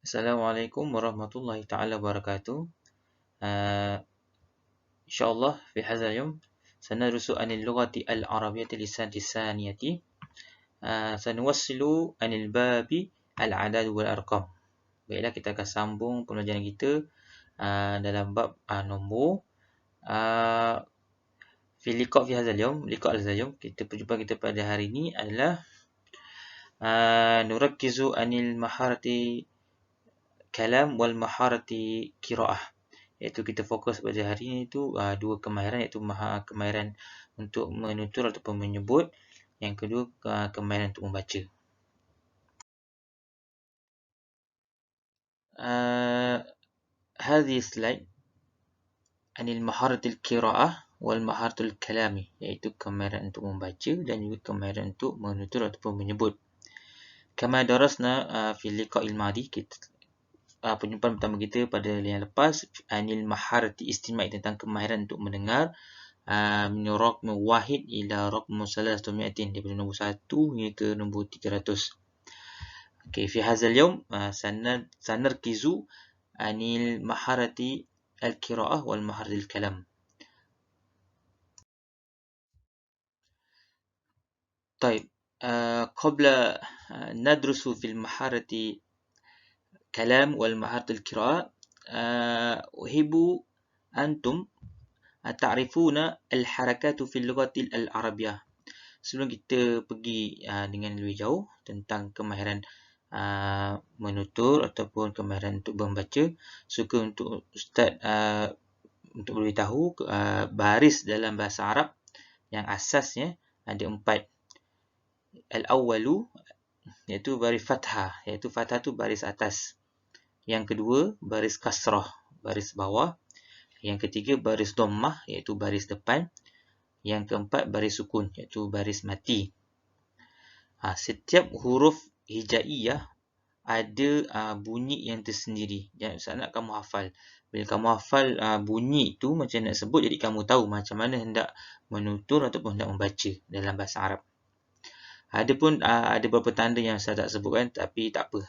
Assalamualaikum warahmatullahi taala wabarakatuh. آه، إن شاء الله في هذا اليوم سندرس عن اللغة العربية للسنة الثانية. سنواصل عن الباب الأعداد والأرقام. Baiklah, kita akan sambung pembelajaran kita dalam bab nombor. في اللقاء في هذا اليوم kita perjumpaan kita pada hari ini adalah نركز عن المهارة kalam wal maharati qiraah, iaitu kita fokus pada hari ini itu dua kemahiran, iaitu kemahiran untuk menutur ataupun menyebut, yang kedua kemahiran untuk membaca. هذه slide عن المهارة القراءة والمهارة الكلام, iaitu kemahiran untuk membaca dan juga kemahiran untuk menutur ataupun menyebut. كما درسنا في اللقاء الماضي, perjumpaan pertama kita pada yang lepas, anil maharati istima'i, tentang kemahiran untuk mendengar, min raqm wahid ila raqm salasumiatin, daripada nombor 1 hingga ke nombor 300. Okey, fi hadzal yawm sanarkizu anil maharati al-qira'ah wal maharati al-kalam. طيب, قبل ندرس في المهارة كلام والمهارة القراءة, أحب أنتم تعرفون الحركات في اللغة العربية. Sebelum kita pergi dengan lebih jauh tentang kemahiran menutur ataupun kemahiran untuk membaca, suka untuk Ustaz untuk beritahu baris dalam bahasa Arab yang asasnya ada 4. Al-awwalu, iaitu baris fathah, iaitu fathah tu baris atas. Yang kedua, baris kasrah, baris bawah. Yang ketiga, baris dhammah, iaitu baris depan. Yang keempat, baris sukun, iaitu baris mati. Setiap huruf hijaiyah ada bunyi yang tersendiri. Jangan sangat kamu hafal. Bila kamu hafal bunyi tu macam nak sebut, jadi kamu tahu macam mana hendak menutur ataupun hendak membaca dalam bahasa Arab. Adapun ada beberapa tanda yang saya tak sebutkan, tapi tak apa.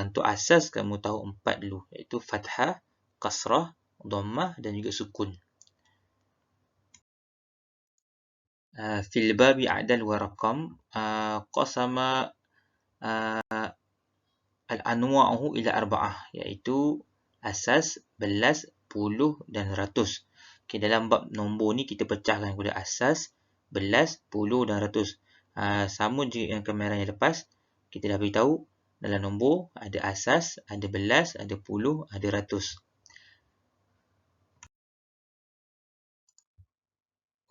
Untuk asas kamu tahu 4 dulu, iaitu fathah, kasrah, dhammah dan juga sukun. Fil babi a'dal wa raqam, qasama al-anwa'uhu ila 4, iaitu asas, belas, puluh dan ratus. Okay, dalam bab nombor ni kita pecahkan kepada asas, belas, puluh dan ratus. Sama juga dengan kemahiran yang lepas, kita dah beritahu dalam nombor ada asas, ada belas, ada puluh, ada ratus.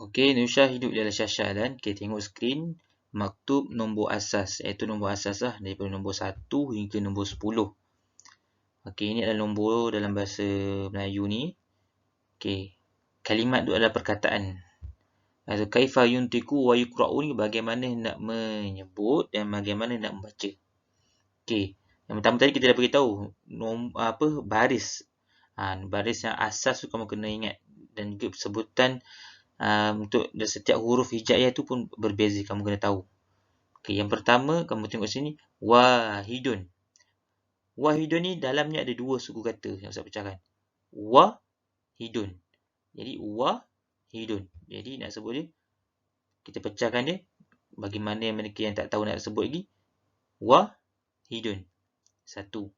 Okey, nusyahidu ila syashadan, kita tengok skrin maktub nombor asas, iaitu nombor asas lah, daripada nombor 1 hingga nombor 10. Okey, ini adalah nombor dalam bahasa Melayu ni. Okey, kalimat tu adalah perkataan. Kaifa yuntiku wa yuqra'u ni bagaimana nak menyebut dan bagaimana nak membaca. Okey, yang pertama tadi kita dah beritahu baris. Baris yang asas tu kamu kena ingat, dan juga sebutan untuk setiap huruf hijaiyah tu pun berbeza, kamu kena tahu. Okey, yang pertama kamu tengok sini, wahidun. Wahidun ni dalamnya ada 2 suku kata yang saya pecahkan. Wahidun. Jadi wahidun. Jadi nak sebut dia, kita pecahkan dia. Bagi mana yang mereka yang tak tahu nak sebut lagi, wahidun. 1.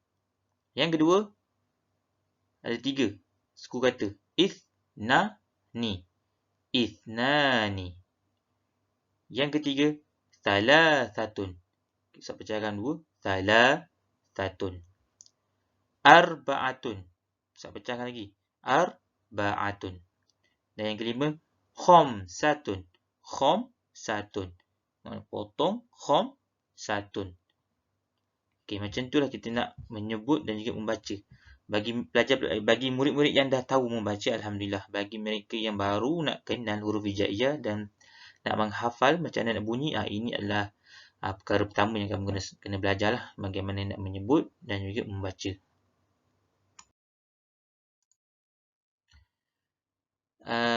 Yang kedua, ada 3 suku kata. Ithnani. Ithnani. Yang ketiga, thalathatun. Saya pecahkan 2. Thalathatun. Arba'atun. Saya pecahkan lagi. Arba'atun. Dan yang kelima, khamsatun. Khamsatun. Potong khamsatun. Okey, macam itulah kita nak menyebut dan juga membaca. Bagi murid-murid yang dah tahu membaca, alhamdulillah. Bagi mereka yang baru nak kenal huruf hijaiyah dan nak menghafal macam mana nak bunyi, ini adalah perkara pertama yang kamu kena belajarlah, bagaimana nak menyebut dan juga membaca.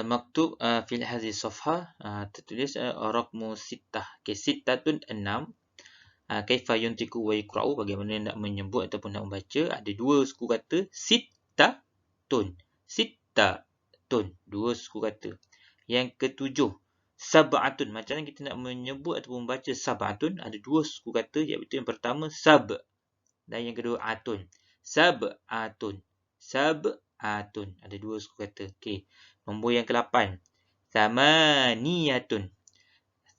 Maktub fil hadhihi safhah, tertulis raqmu sittah. Okey, sittatun 6. Kaifa yuntiku wa yaqra'u, bagaimana nak menyebut ataupun nak membaca. Ada dua suku kata, sittatun. Sittatun, dua suku kata. Yang ketujuh, sab'atun. Macam mana kita nak menyebut ataupun membaca sab'atun? Ada dua suku kata, iaitu yang pertama sab dan yang kedua atun. Sab'atun. Sab'atun. Ada dua suku kata. Okey. Nombor yang ke-8. Thamaniyatun.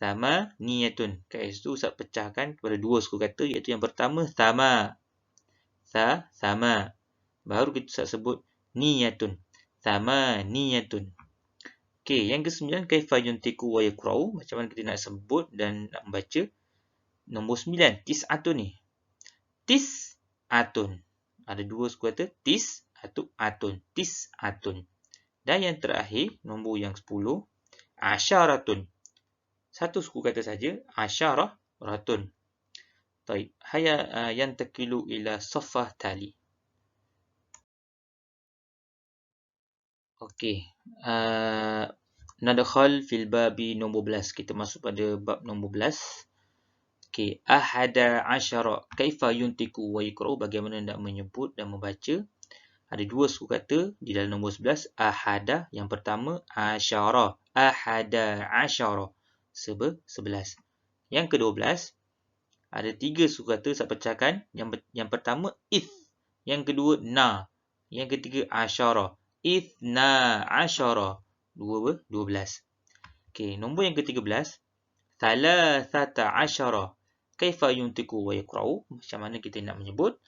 Thamaniyatun. Kat situ Ustaz pecahkan kepada dua suku kata, iaitu yang pertama sama. Sama. Baru kita Ustaz sebut niyatun. Thamaniyatun. Okey, yang ke-9, kaifa yuntiku wa yaqra'u. Macam mana kita nak sebut dan nak membaca. Nombor 9, tis'atun ni. Tis'atun. Ada dua suku kata, tis'atun. Tis'atun. Dan yang terakhir, nombor yang 10, asyaratun. Satu suku kata saja, asyaratun. Baik, haya yantakilu ila saffah tali. Okey, nadkhal fil babi nombor 11. Kita masuk pada bab nombor 11. Okey, ahada asyara. Kaifa yuntiku wa yaqra'u, bagaimana nak menyebut dan membaca. Ada dua suku kata di dalam nombor 11. Ahada, yang pertama asyara. Ahada asyara. 11. Yang ke-12, ada tiga suku kata saya pecahkan. Yang pertama ith, yang kedua na, yang ketiga asyara. Ithna asyara. 12. Okey, nombor yang ke-13, thalathata asyara. Kaifa yuntiku wa yaqra'u, macam mana kita nak menyebut,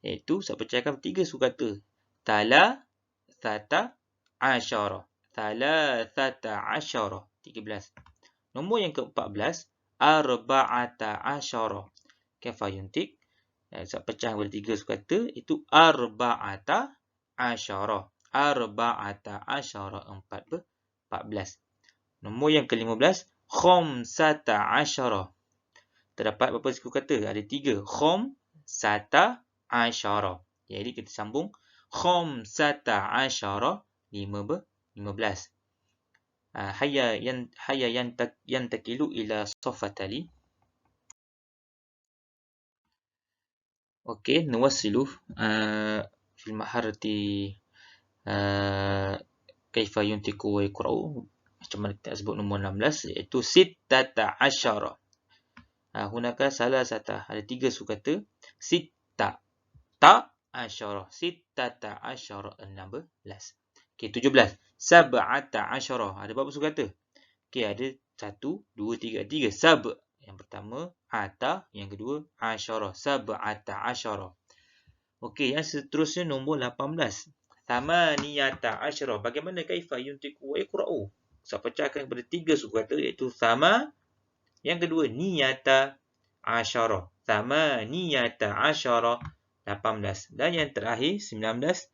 iaitu saya pecahkan tiga suku kata. Thalathata asyara. Thalathata asyara. 13. Nombor yang ke-14, arba'ata asyara. Kaifa yuntik. Saya pecah kepada tiga suku kata, itu arba'ata asyara. Arba'ata asyara. 14. Nombor yang ke-15, khamsata asyara. Terdapat berapa suku kata? Ada 3. Khamsata asyara. Jadi kita sambung. Khamsata asyara. 15. Haya yantakilu ila saffatali. Okey, nuwassilu fil maharati kaifa yuntiku wa yaqra'u. Macam mana kita sebut nombor 16, iaitu sittata asyara. Hunaka salasata. Ada 3 suku kata. Sitta ta asyara. Sittata asyara. 16. Okey, 17. Sab'ata asyara. Ada berapa suku kata? Okey, ada 1, 2, 3. 3. Sab. Yang pertama ata, yang kedua asyara. Sab'ata asyara. Okey, yang seterusnya nombor 18. Thamaniyata asyara. Bagaimana kaifa yuntiku wa yaqra'u? Saya pecahkan kepada 3 suku kata, iaitu sama, yang kedua niyata asyara. Thamaniyata asyara. 18. Dan yang terakhir 19.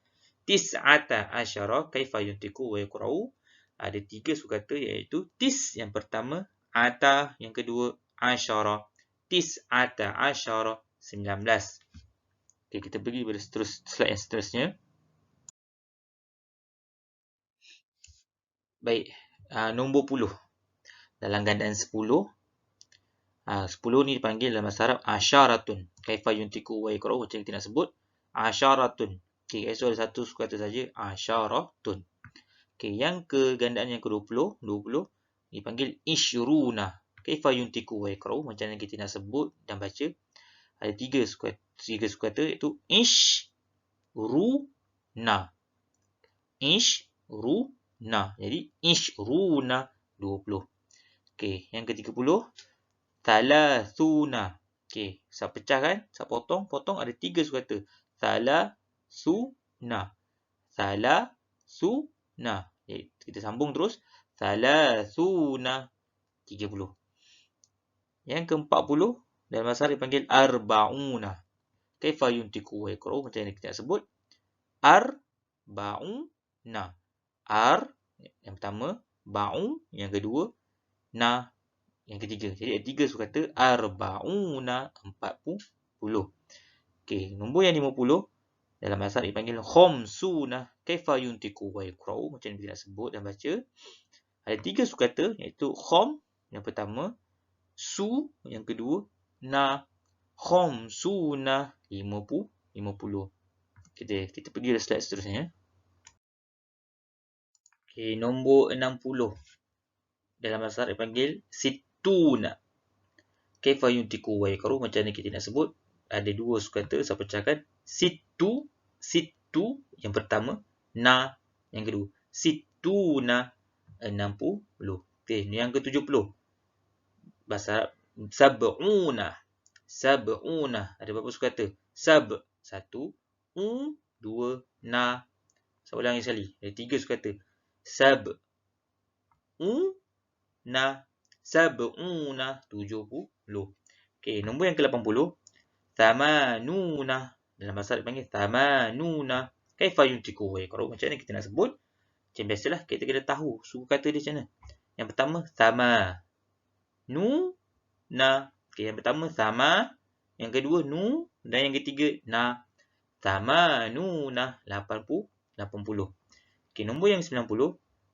Tis'ata asyara. Kaifa yuntiku wa yaqra'u. Ada 3 suku kata, iaitu tis yang pertama, ata yang kedua, asyara. Tis'ata asyara. 19. Okey, kita pergi pada slide yang seterusnya. Baik, nombor 10. Dalam gandaan 10. 10 ni dipanggil dalam bahasa Arab asyaratun. Kaifa yuntiku wa yaqra'u. Macam kita nak sebut asyaratun. Okey, esok ada satu suku kata saja, asyaratun. Okey, yang ke gandaan yang ke-20, 20 dipanggil isyruna. Kaifa yuntiku wa yaqra'u. Macam mana kita nak sebut dan baca. Ada 3 suku kata, iaitu ishruna. Ishruna. Jadi ishruna 20. Okey, yang ke-30 thalathuna. Okey, saya pecahkan, saya potong. Ada 3 suku kata. Thalathuna. Thalathuna. Kita sambung terus. Thalathuna. 30. Yang ke-40 dalam bahasa Arab dipanggil arba'una. Kaifa yuntiku wa yaqra'u. Macam mana kita nak sebut? Arba'una. Yang pertama, ba'u, yang kedua, na, yang ketiga. Jadi ada 3 suku kata, arba'una, 40. Okey, nombor yang 50 dalam bahasa Arab dipanggil khamsuna. Kaifa yuntiku wa yaqra'u. Macam mana kita nak sebut dan baca. Ada 3 suku kata, iaitu kham yang pertama, su yang kedua, na khamsuna 50. Kita pergi ke slide seterusnya. Okey, nombor 60. Dalam bahasa Arab dipanggil situna. Kaifa yuntiku wa yaqru, macam ni kita nak sebut. Ada dua sukata, saya pecahkan. Situ yang pertama, na yang kedua. Situna 60. Okey, yang ke-70. Bahasa Arab sab'una. Ada berapa sukata? Satu, dua, na. Saya ulangi sekali. Ada 3 sukata. Sab'una 70. Okey, nombor yang ke-80. Thamanuna. Dalam bahasa Arab dipanggil thamanuna. Kaifa yuntiku wa yaqra. Macam mana kita nak sebut? Macam biasalah, kita kena tahu suku kata dia macam mana. Yang pertama, thamanuna. Okey, yang pertama, thama. Yang kedua, nu. Dan yang ketiga, na. Thamanuna. 80. Okey, nombor yang 90.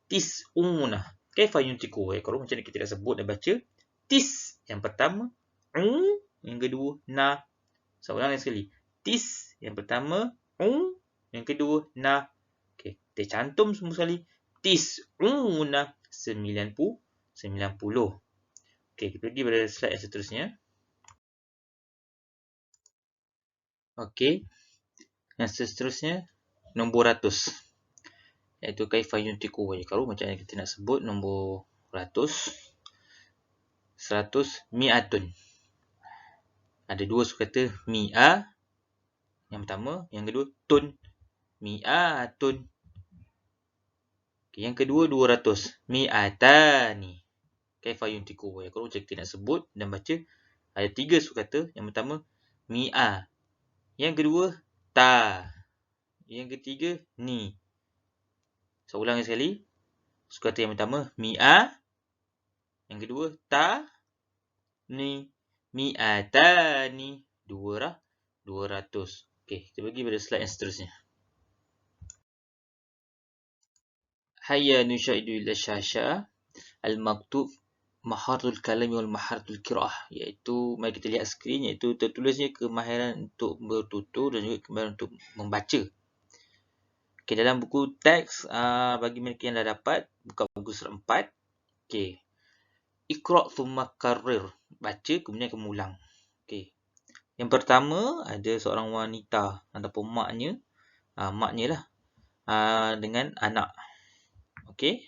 Tis'una. Kaifa yuntiku wa yaqra. Macam mana kita nak sebut dan baca? Tis. Yang pertama, yang kedua, na. Saya ulangi sekali. Tis. Yang pertama, yang kedua, na. Okey, kita cantum semua sekali. Tis'una. 90. Okey, kita pergi pada slide yang seterusnya. Okey. Yang seterusnya, nombor 100. Iaitu kaifa yuntiku wa yaqra. Macam mana kita nak sebut nombor 100. 100 mi'atun. Ada dua sukata mi'a. Yang pertama, yang kedua tun. Mi'atun. Okay, yang kedua 200. Mi'atani. Kaifa yuntiku wa yaqra. Macam kita nak sebut dan baca. Ada 3 sukata. Yang pertama mi'a. Yang kedua ta. Yang ketiga ni. Saya ulangi sekali. Sukata yang pertama mi'a. Yang kedua ta. Ni. Mi'atani. 200. Okey, kita pergi pada slide yang seterusnya. Hayya nusyahidu ila syasha al-maktub maharatul kalam wal maharatul qiraah, iaitu mari kita lihat skrin, iaitu tertulisnya kemahiran untuk bertutur dan juga kemahiran untuk membaca. Okey, dalam buku teks bagi mereka yang dah dapat, buka buku surat 4. Okey. Iqra' thumma karrir. Baca kemudian kamu ulang. Okey. Yang pertama ada seorang wanita ataupun maknya lah dengan anak. Okey.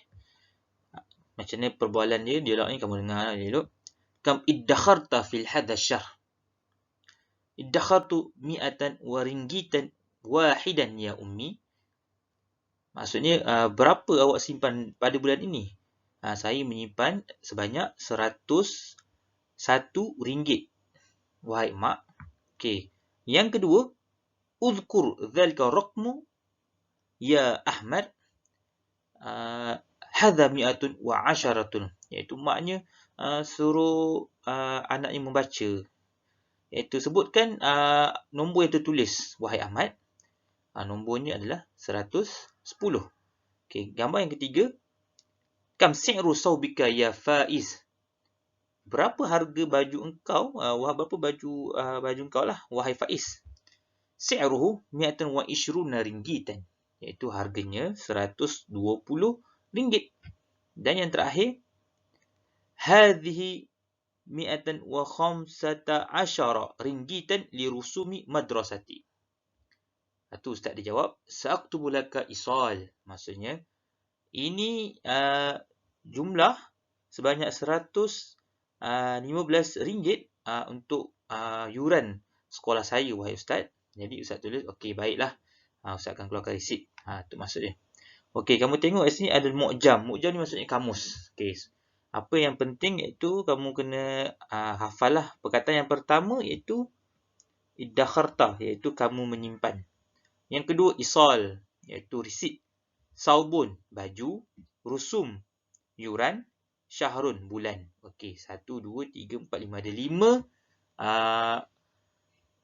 Macam ni perbualan dia, dialog ni kamu dengar dialog. Kam iddakharta fil hadha syahr. Iddakhartu mi'atan wa ringgitan wahidan ya ummi. Maksudnya berapa awak simpan pada bulan ini? Saya menyimpan sebanyak 101 ringgit. Wahai mak. Okey. Yang kedua, uzkur dhalika raqmu ya Ahmad. Hadha mi'atun wa 'asharatun. Iaitu maknya suruh anaknya membaca. Iaitu sebutkan nombor yang tertulis, wahai Ahmad. Nombornya adalah 110. Okey, gambar yang ketiga. Kam si'ru saubika ya Faiz. Berapa harga baju engkau? Berapa baju engkau lah, wahai Faiz. Si'ruhu mi'atan wa ishruna ringgitan. Iaitu harganya 120 ringgit. Dan yang terakhir, hadhihi mi'atan wa khamsata asyara ringgitan li rusumi madrasati. Itu ustaz dia jawab, sa'aktubu laka isal. Maksudnya, ini jumlah sebanyak 115 ringgit untuk yuran sekolah saya, wahai ustaz. Jadi ustaz tulis, okey baiklah. Ustaz akan keluarkan resit. Itu maksud dia. Okey, kamu tengok kat sini ada mu'jam. Mu'jam ni maksudnya kamus. Okey. Apa yang penting iaitu kamu kena hafal lah. Perkataan yang pertama iaitu iddakharta, iaitu kamu menyimpan. Yang kedua isal, iaitu resit. Saubun, baju. Rusum, yuran. Syahrun, bulan. Okey, 1, 2, 3, 4, 5. Ada 5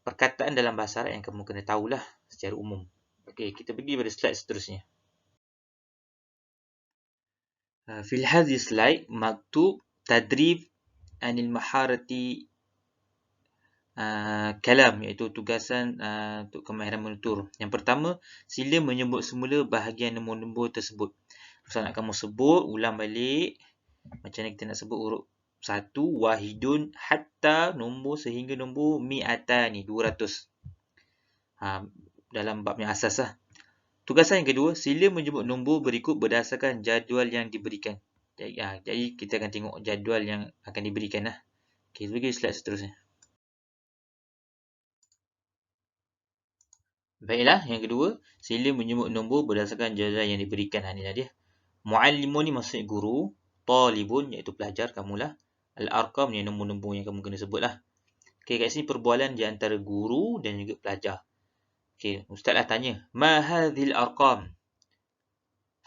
perkataan dalam bahasa Arab yang kamu kena tahulah secara umum. Okey, kita pergi pada slide seterusnya. Fil hadhihi slide maktub tadrib anil maharati kalam, iaitu tugasan untuk kemahiran menutur. Yang pertama, sila menyebut semula bahagian nombor-nombor tersebut. Ustaz nak kamu sebut, ulang balik. Macam mana kita nak sebut huruf 1, wahidun, hatta, nombor sehingga nombor mi'atani, 200. Dalam bab yang asas lah. Tugasan yang kedua, sila menyebut nombor berikut berdasarkan jadual yang diberikan. Jadi kita akan tengok jadual yang akan diberikan lah. Okay, pergi slide seterusnya. Baiklah, yang kedua, sila menyebut nombor berdasarkan jadual yang diberikan. Inilah dia. Mu'allimun ni maksudnya guru. Talibun iaitu pelajar, kamulah. Al-arqam ni nombor-nombor yang kamu kena sebut lah. Okay, kat sini perbualan di antara guru dan juga pelajar. Okay, ustaz lah tanya. Ma hadhil arqam?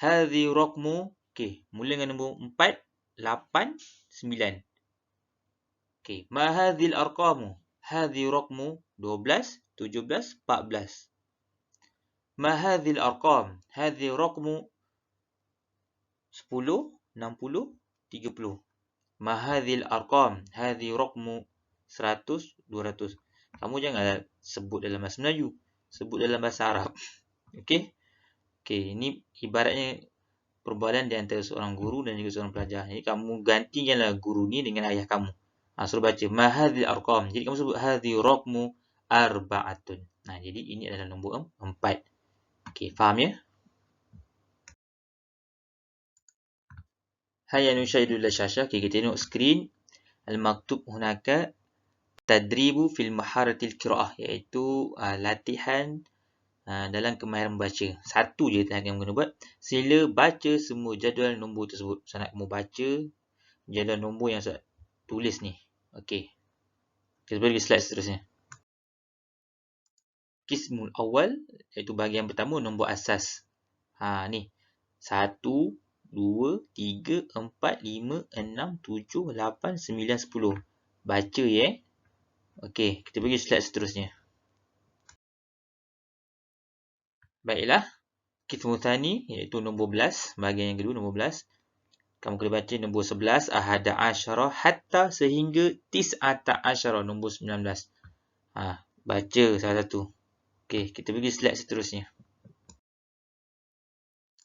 Hadhi raqmu. Okay, mula dengan nombor 4, 8, 9. Okay, ma hadhil arqamu? Hadhi raqmu 12, 17, 14. Ma hadhil arqam? Hadhi raqmu 10, 60, 30. Ma hadhil arqam? Hadhi raqmu 100, 200. Kamu janganlah sebut dalam bahasa Melayu. Sebut dalam bahasa Arab. Okey? Okey, ini ibaratnya perbualan di antara seorang guru dan juga seorang pelajar. Jadi kamu gantikanlah guru ni dengan ayah kamu. Suruh baca ma hadhil arqam. Jadi kamu sebut hadhi raqmu arba'atun. Jadi ini adalah nombor 4. Okey, faham ya? Hayya nushahidu la syashah. Okey, kita tengok skrin. Al-maktub hunaka tadribu fil maharatil qiraah, iaitu latihan dalam kemahiran membaca. Satu je yang kamu kena buat. Sila baca semua jadual nombor tersebut. Saya nak kamu baca jadual nombor yang saya tulis ni. Okey. Kita pergi slide seterusnya. Qismul awal, iaitu bahagian pertama, nombor asas. Ni. 1, 2, 3, 4, 5, 6, 7, 8, 9, 10. Baca ya. Okey, kita pergi slide seterusnya. Baiklah. Qismul thani, iaitu nombor 11. Bahagian yang kedua, nombor 11. Kamu kena baca nombor 11, ahada asyara, hatta sehingga tis'ata asyara, nombor 19. Baca salah satu. Okey, kita pergi slide seterusnya.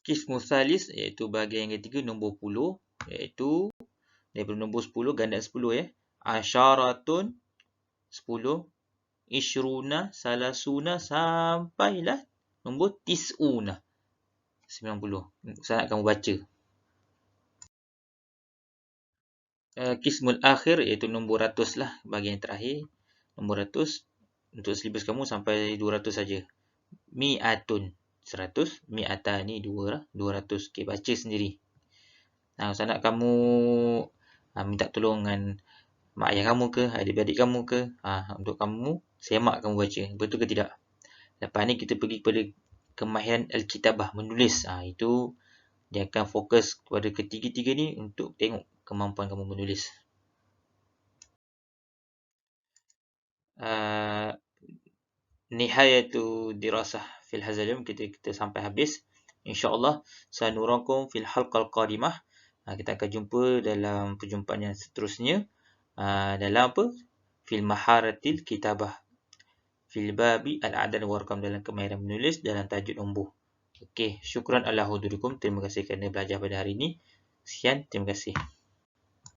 Qismul thalis, iaitu bahagian yang ketiga, nombor 10. Iaitu daripada nombor 10, ganda 10 ya. Asyaratun, 10. Ishruna, salasuna, sampailah nombor tis'una, 90. Saya nak kamu baca. Qismul akhir, iaitu nombor 100 lah, bahagian yang terakhir. Nombor 100. Untuk silibus kamu sampai 200 saja. Mi'atun, 100. Mi'atani, 200. Okey, baca sendiri. Saya nak kamu minta tolong dengan mak ayah kamu ke, adik-adik kamu ke, untuk kamu semak kamu baca. Betul ke tidak? Lepas ni kita pergi kepada kemahiran al-kitabah, menulis. Itu dia akan fokus kepada ketiga-tiga ni untuk tengok kemampuan kamu menulis. Nihayatu dirasah fil hazal, kita sampai habis. InsyaAllah sanurakum fil halqal qadimah. Kita akan jumpa dalam perjumpaan yang seterusnya. Dalam apa? Fil maharatil kitabah. Fil babi al-adad warqam, dalam kemahiran menulis dalam tajuk nombor. Okey, syukran ala hudurukum. Terima kasih kerana belajar pada hari ini. Sekian, terima kasih.